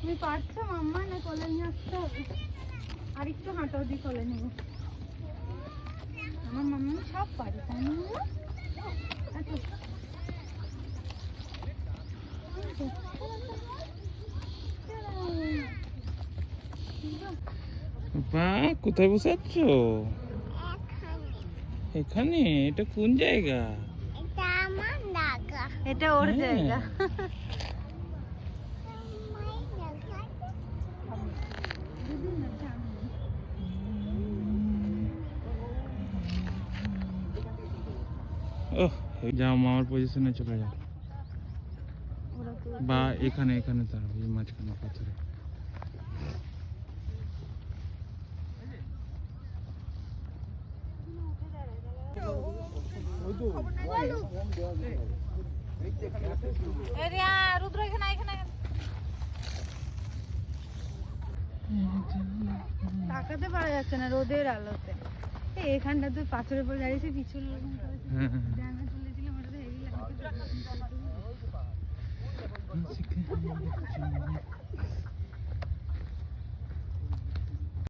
তুমি পারছো মাম্মা, না কোলে নিয়ে আসতে হবে? আর একটু হাঁটো দিয়ে কোলে নিব। আমার মাম্মা সব পারে, তাই না? বাহ, কোথায় বসে আছো? এখানে? এটা কোন জায়গা? এটা ওর জায়গা। ওহ, যাও মামার পজিশনে চলে যাও। বা এখানে এখানে দাঁড়াও, এই মাঝখানে পাথরে। তাকাতে পারা যাচ্ছে না রোদের আলোতে। এখানটা তো পাথরের উপর দাঁড়িয়েছে, পিছন জানা তুলেছিলাম, ওটা হেভি লাগছে।